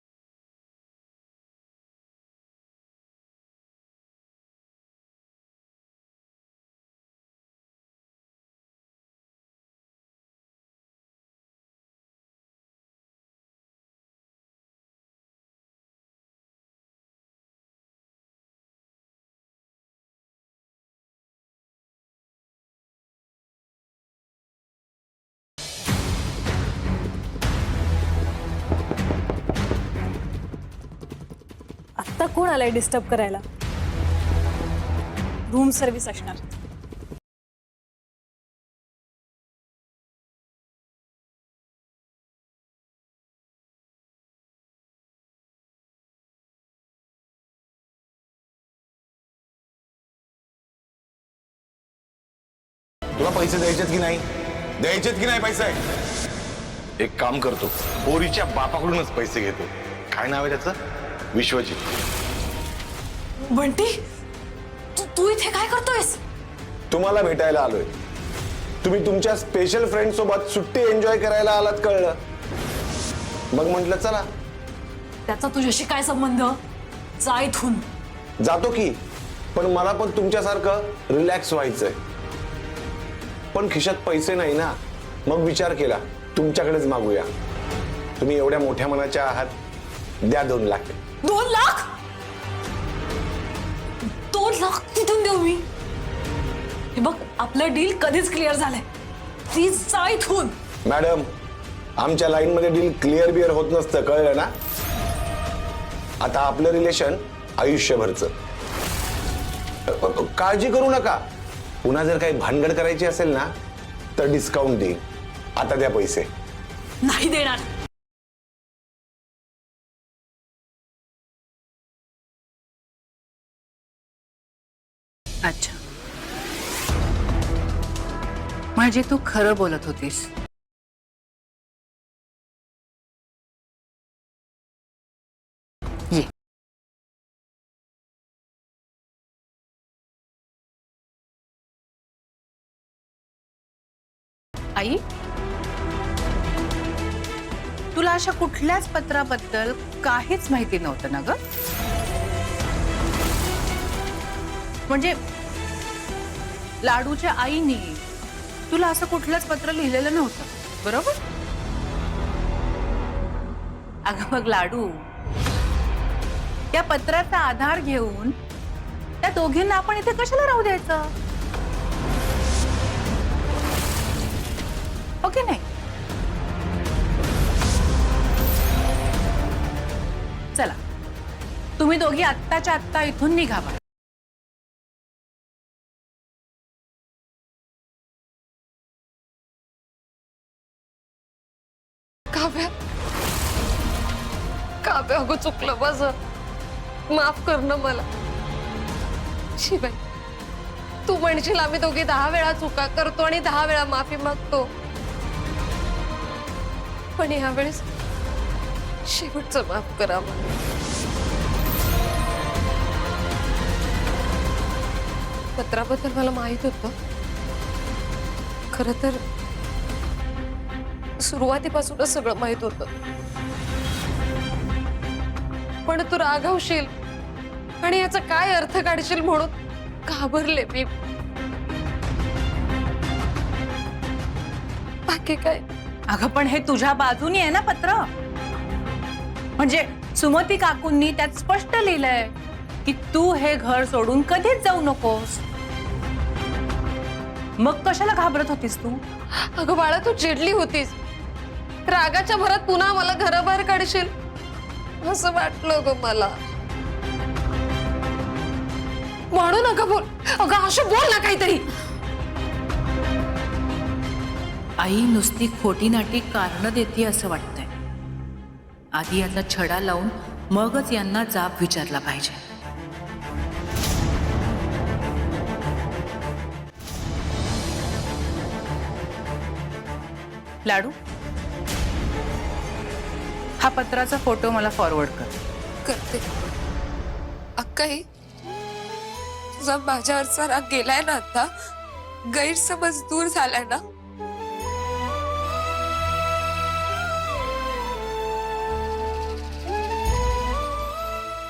आत्ता कोण आलाय डिस्टर्ब करायला? रूम सर्व्हिस असणार. तुला पैसे द्यायचेत की नाही? द्यायचेत की नाही पैसे? एक काम करतो, पोरीच्या बापाकडूनच पैसे घेतो. काय नाव आहे त्याचं? विश्वजित. बंटी, तू इथे काय करतोयस? तुम्हाला भेटायला आलोय. तुम्ही तुमच्या स्पेशल फ्रेंड सोबत सुट्टी एन्जॉय करायला आलात कळलं. मग म्हटलं चला. त्याचा तुझ्याशी काय संबंध? जा इथून. जातो की, पण मला पण तुमच्यासारखं रिलॅक्स व्हायचंय. पण खिशात पैसे नाही ना. मग विचार केला तुमच्याकडेच मागूया. तुम्ही एवढ्या मोठ्या मनाच्या आहात, द्या 2 लाख. 2 लाख? 2 लाख कुठून देऊ मी? हे बघ, आपलं डील कधीच क्लिअर झालंय. प्लीज जा इथून. मॅडम, आमच्या लाईन मध्ये डील क्लिअर बिअर होत नसतं कळलं ना. आता आपलं रिलेशन आयुष्यभरचं. काळजी करू नका. पुन्हा जर काही भानगड करायची असेल ना तर डिस्काउंट देईन. आता द्या पैसे. नाही देणार. अच्छा, म्हणजे तू खरं बोलत होतीस. ये. आई, तुला अशा कुठल्याच पत्राबद्दल काहीच माहिती नव्हतं ना ग? म्हणजे लाडूच्या आईनी तुला असं कुठलंच पत्र लिहिलेलं नव्हतं, बरोबर? अगं मग लाडू, या पत्राचा आधार घेऊन त्या दोघींना आपण इथे कशाला राहू द्यायचं? ओके नाही? चला, तुम्ही दोघी आत्ताच्या आत्ता इथून निघावा. काव्या, काव्या अगं चुकलं माझं. माफ कर ना मला. शिवाय तू म्हणशील आम्ही दोघे 10 वेळा चुका करतो आणि 10 वेळा माफी मागतो, पण यावेळेस शेवटचं माफ करा मला. पत्राबद्दल मला माहित होतं. खरं तर सुरुवातीपासूनच सगळं माहित होतं, पण तू रागावशील आणि याचा काय अर्थ काढशील म्हणून घाबरले मी. बाकी काय? अगं पण हे तुझ्या बाजूनी आहे ना पत्र. म्हणजे सुमती काकूंनी त्यात स्पष्ट लिहिलंय की तू हे घर सोडून कधीच जाऊ नकोस. मग कशाला घाबरत होतीस तू? अगं बाळा, तू चिडली होतीस. रागाच्या भरात पुन्हा मला घराबाहेर काढशील असं वाटलं ग मला. म्हणू नका बोल. अगं आशू, बोल ना काहीतरी. आई नुसती खोटी नाटी कारण देते असं वाटतंय. आधी याचा छडा लावून मगच यांना जाब विचारला पाहिजे. लाडू, हा पत्राचा फोटो मला फॉरवर्ड कर. करते. अक्काई, तुझा माझ्यावरचा राग गेलाय ना आता? गैरसमज दूर झालाय ना?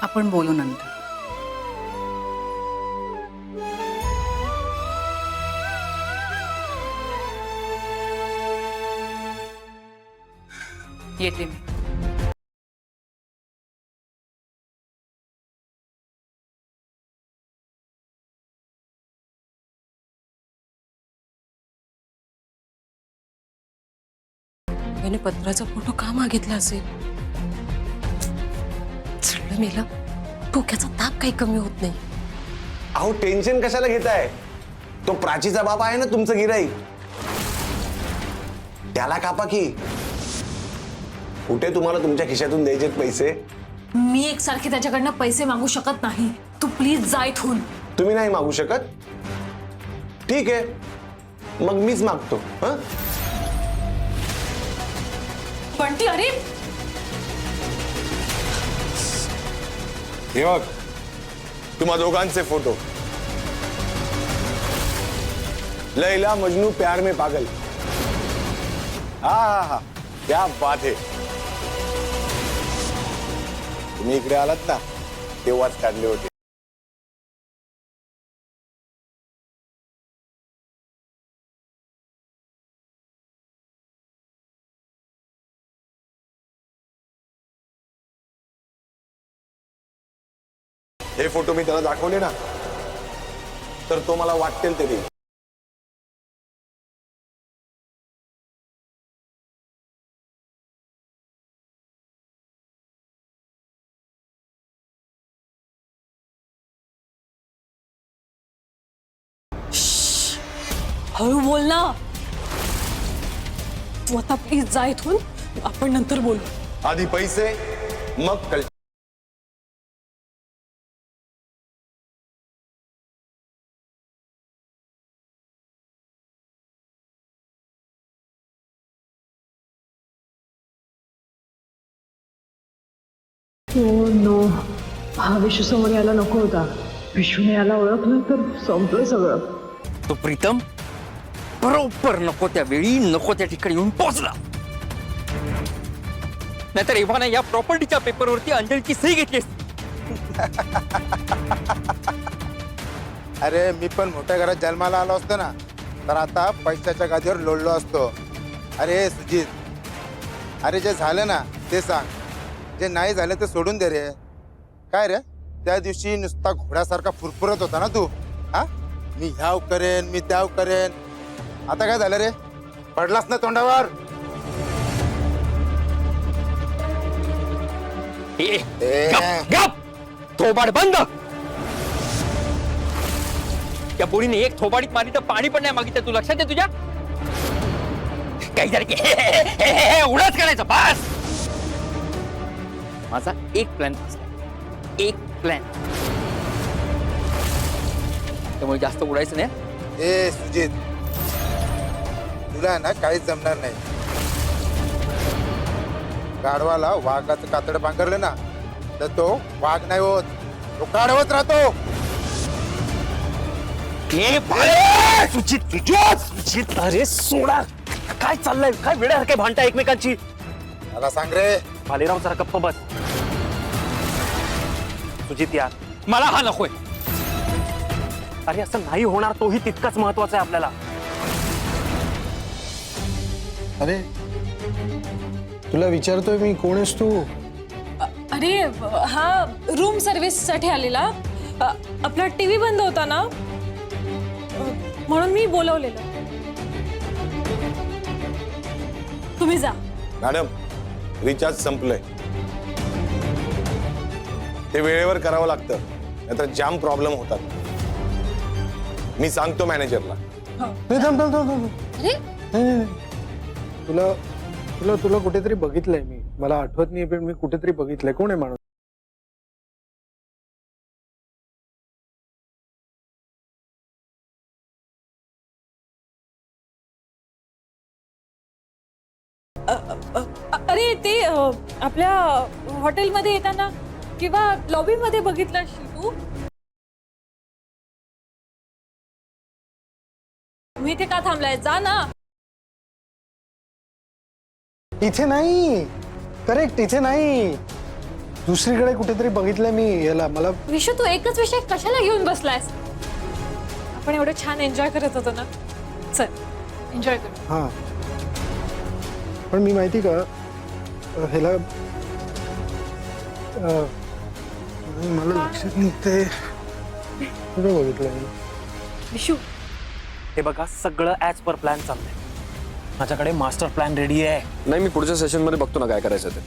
आपण बोलू नंतर. येते मी. त्याने पत्राचा फोटो का मागितला असेल? चढलं मेला. डोक्याचा ताप काही कमी होत नाही. अहो, टेन्शन कशाला घेताय? तो प्राचीचा बाप आहे ना तुमचं गिराईक, त्याला कापा की. कुठे तुम्हाला तुमच्या खिशातून द्यायचे पैसे? मी एकसारखे त्याच्याकडनं पैसे मागू शकत नाही. तू प्लीज जा इथून. तुम्ही नाही मागू शकत? ठीक आहे, मग मीच मागतो. हं? बंटी, अरे हे बघ, तुम्हा दोघांचे फोटो. लैला मजनू प्यार में पागल. हा हा हा, क्या बात है. तुम्ही इकडे आलात ना तेव्हाच काढले होते. हे फोटो मी त्याला दाखवले ना, तर तो मला वाटेल ते देईल. हळू बोल ना. तू आता प्लीज जा इथून. आपण नंतर बोलू. आधी पैसे, मग कल. हो नो, हा विश्व समोर यायला नको होता. विश्वने याला ओळखलं तर संपलं सगळं. तो प्रीतम बरोबर नको त्या वेळी नको त्या ठिकाणी येऊन पोहोचला. नाहीतर एव्हाना या प्रॉपर्टीच्या पेपरवरती अंजलीची सही घेतली असती. अरे मी पण मोठ्या घरात जन्माला आलो असतो ना, तर आता पैशाच्या गादीवर लोळलो असतो. अरे सुजित, अरे जे झालं ना ते सांग, जे नाही झालं ते सोडून दे रे. काय रे, त्या दिवशी नुसता घोड्यासारखा फुरफुरत होता ना तू. हा, मी ह्याव करेन, मी त्याव करेन. आता काय झालं रे, पडलास ना तोंडावर. थोबाड बंद. त्या पोरीने एक थोबाडीत मारली तर पाणी पण नाही मागितलं. तू लक्षात आहे तुझ्या? काही जरी उडाच करायचं बस. माझा एक प्लॅन, एक प्लॅन. त्यामुळे जास्त उडायचं नाही. ए सुजित, तुला ना काहीच जमणार नाही. गाढवाला वाघाचं कातड पांघरलं ना तर तो वाघ नाही होत, तो गाढवत राहतो. सुजित, अरे सोडा. काय चाललंय? काय वेड्यासारखे भांडता एकमेकांची? मला सांग रे. भालेराव जरा गप्प बस. सुजित यार, मला हा नकोय. अरे असं नाही होणार, तोही तितकाच महत्वाचा आहे आपल्याला. अरे तुला विचारतोय मी, कोण आहेस तू? अरे हा रूम सर्व्हिस साठी आलेला. आपला टीव्ही बंद होता ना, म्हणून मी बोलवलेलं. तुम्ही जा. मॅडम, रिचार्ज संपलंय. ते वेळेवर करावं लागतं, नाहीतर जाम प्रॉब्लेम होतात. मी सांगतो मॅनेजरला. नाही, थांब थांब थांब थांब. अरे नाही. तुला तुला तुला कुठेतरी बघितलंय मी, मला आठवत नाही पण मी कुठेतरी बघितलंय. कोण आहे माणूस? अरे ते आपल्या हॉटेलमध्ये येताना किंवा लॉबी मध्ये बघितलं असशील तू. तुम्ही ते का थांबलाय? जा ना. इथे नाही, करेक्ट, इथे नाही, दुसरीकडे कुठेतरी बघितलंय मी याला. मला विशू, तू एकच विषय कशाला घेऊन बसलायस? आपण एवढं छान एन्जॉय करत होतो ना. चल एन्जॉय करू. हा, पण मी माहिती का ह्याला मला लक्षात नाही ते कुठे बघितलंय मी. विशू, हे बघा, सगळं ॲज पर प्लॅन चाललंय. माझ्याकडे मास्टर प्लॅन रेडी आहे. नाही, मी पुढच्या सेशन मध्ये बघतो ना काय करायचं ते.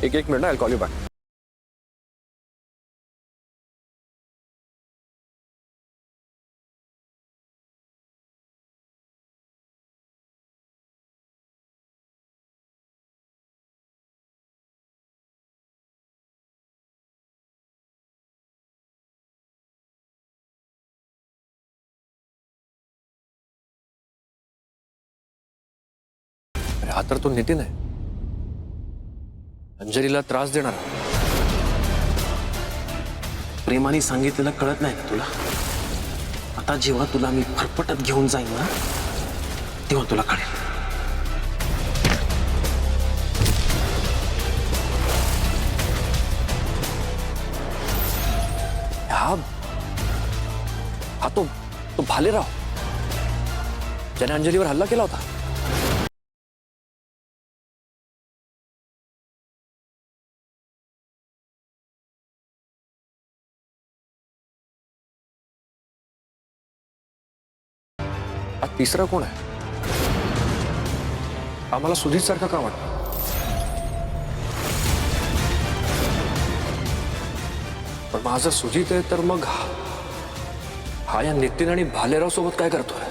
एक minute, I call you back. हा तर तो नितीन आहे, अंजलीला त्रास देणार. प्रेमाने सांगितलेलं कळत नाही का तुला? आता जेव्हा तुला मी फरफटत घेऊन जाईन ना, तेव्हा तुला कळेल. हा तो भालेराव, ज्याने अंजलीवर हल्ला केला होता. तिसरा कोण आहे? आम्हाला सुजित सारखा का वाटतं? पण माझं सुजित आहे तर मग हा या नितीन आणि भालेराव सोबत काय करतोय?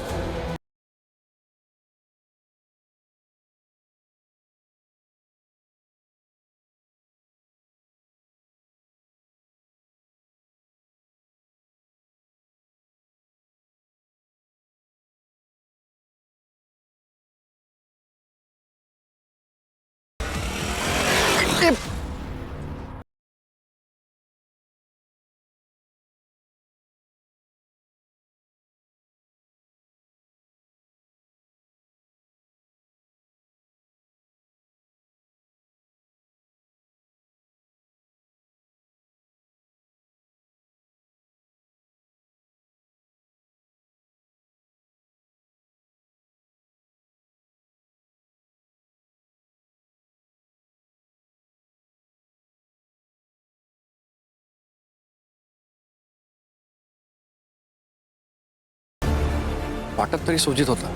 वाटत तरी सुजित होता,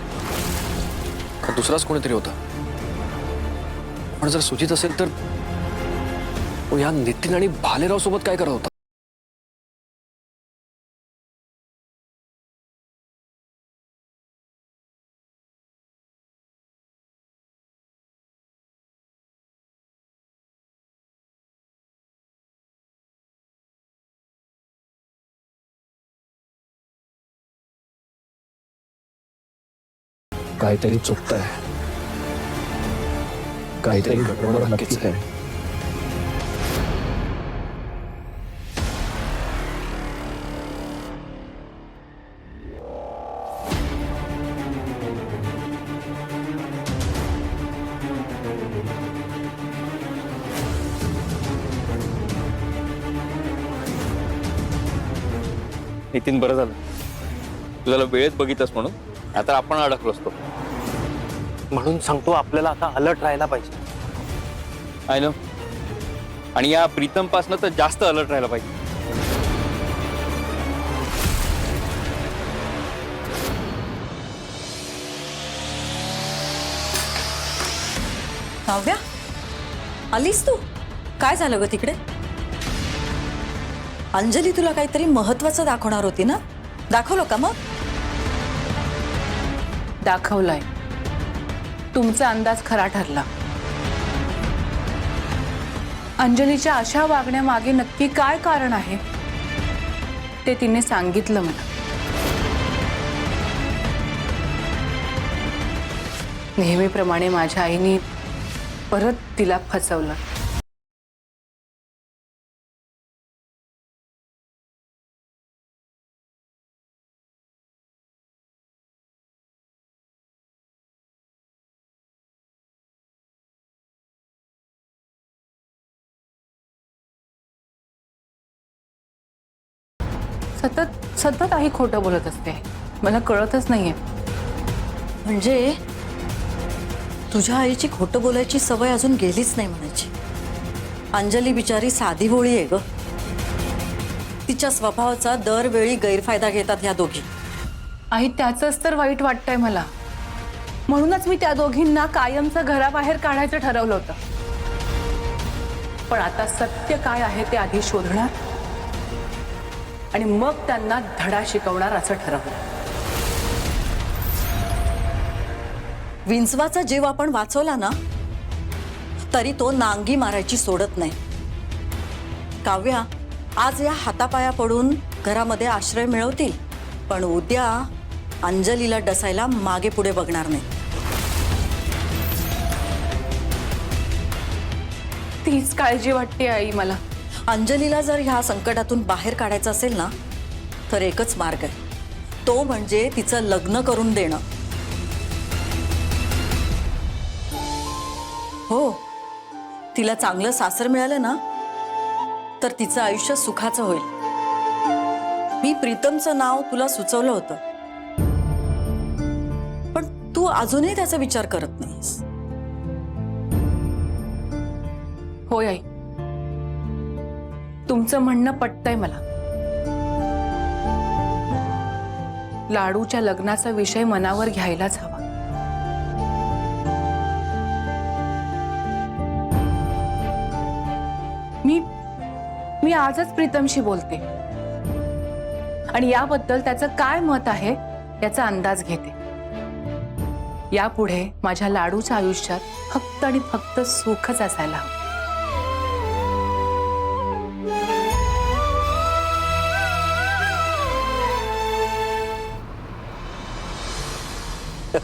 का दुसराच कोणीतरी होता. पण जर सुजित असेल तर तो या नितीन आणि भालेराव सोबत काय करत होता? काहीतरी चुकतंय, काहीतरी गडबड नक्कीच आहे. नितीन, बरं झालं तुझ्याला वेळेत बघितलंस म्हणून, आता आपण अडकलो असतो. म्हणून सांगतो आपल्याला आता अलर्ट राहायला पाहिजे. I know. आणि या प्रीतम पासनं तर जास्त अलर्ट राहायला पाहिजे. काव्या, आलीस तू? काय झालं ग तिकडे? अंजली तुला काहीतरी महत्वाचं दाखवणार होती ना, दाखवलं का मग? दाखवलाय. तुमचा अंदाज खरा ठरला. अंजलीच्या अशा वागण्यामागे नक्की काय कारण आहे ते तिने सांगितलं मला. नेहमीप्रमाणे माझ्या आईने परत तिला फसवलं. सतत सतत आई खोटं बोलत असते. मला कळतच नाहीये. म्हणजे तुझ्या आईची खोटं बोलायची सवय अजून गेलीच नाही म्हणायची. अंजली बिचारी साधी भोळी आहे ग. तिच्या स्वभावाचा दरवेळी गैरफायदा घेतात ह्या दोघी. आई, त्याचंच तर वाईट वाटतंय मला. म्हणूनच मी त्या दोघींना कायमचं घराबाहेर काढायचं ठरवलं होतं. पण आता सत्य काय आहे ते आधी शोधणार आणि मग त्यांना धडा शिकवणार असं ठरवलं. विंचवाचा जीव आपण वाचवला ना, तरी तो नांगी मारायची सोडत नाही. काव्या, आज या हातापाया पडून घरामध्ये आश्रय मिळवतील, पण उद्या अंजलीला डसायला मागे पुढे बघणार नाही. तीच काळजी वाटते आई मला. अंजलीला जर ह्या संकटातून बाहेर काढायचं असेल ना, तर एकच मार्ग आहे, तो म्हणजे तिचं लग्न करून देणं. हो, तिला चांगलं सासर मिळालं ना, तर तिचं आयुष्य सुखाचं होईल. मी प्रीतमचं नाव तुला सुचवलं होतं, पण तू अजूनही त्याचा विचार करत नाहीस. होय आई, तुमचं म्हणणं पटतंय मला. लाडूच्या लग्नाचा विषय मनावर घ्यायलाच हवा. मी आजच प्रीतमशी बोलते आणि याबद्दल त्याचं काय मत आहे याचा अंदाज घेते. यापुढे माझ्या लाडूच्या आयुष्यात फक्त आणि फक्त सुखच असायला हवं.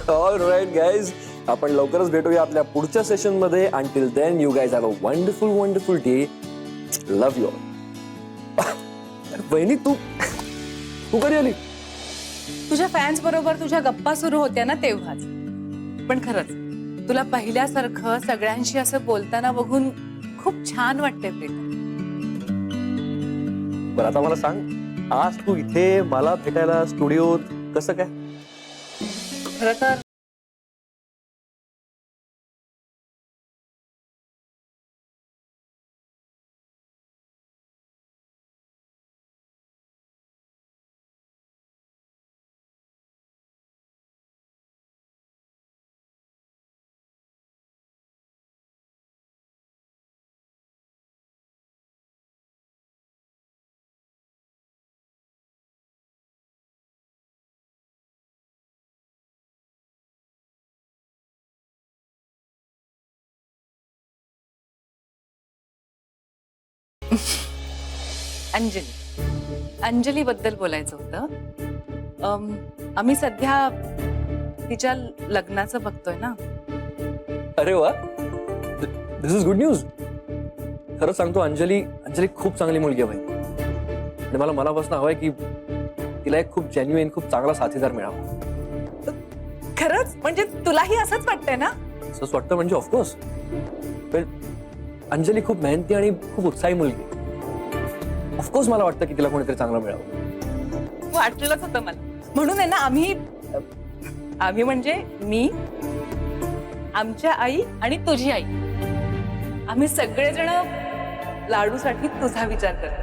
ऑलराइट गाइज, आपण लवकरच भेटूया आपल्या पुढच्या सेशन मध्ये. Until then you guys have a wonderful wonderful day. Love you all. बहिणी, तू कधी आली? तुझ्या फॅन्स बरोबर तुझ्या गप्पा सुरू होत्या ना तेव्हाच. पण खरंच तुला पहिल्यासारखं सगळ्यांशी असं बोलताना बघून खूप छान वाटतंय प्रीतम. बरं, आता मला सांग, आज तू इथे मला भेटायला स्टुडिओत कसं काय? खरं तर अंजली बद्दल बोलायचं होतं. आम्ही सध्या तिच्या लग्नाचं बघतोय ना. अरे वा, दिस इज गुड न्यूज. खरं सांगतो, अंजली खूप चांगली मुलगी आहे बाई. आणि मला मनापासून हवंय की तिला एक खूप जेन्युइन, खूप चांगला साथीदार मिळावा. खरंच? म्हणजे तुलाही असंच वाटतंय ना? असंच वाटतं म्हणजे ऑफकोर्स. पण अंजली खूप मेहनती आणि खूप उत्साही मुलगी. ऑफकोर्स मला वाटतं की तिला कोणीतरी चांगलं मिळावं. वाटलंच होतं मला. म्हणून आहे ना आम्ही म्हणजे मी, आमच्या आई आणि तुझी आई, आम्ही सगळेजण लाडूसाठी तुझा विचार करतो.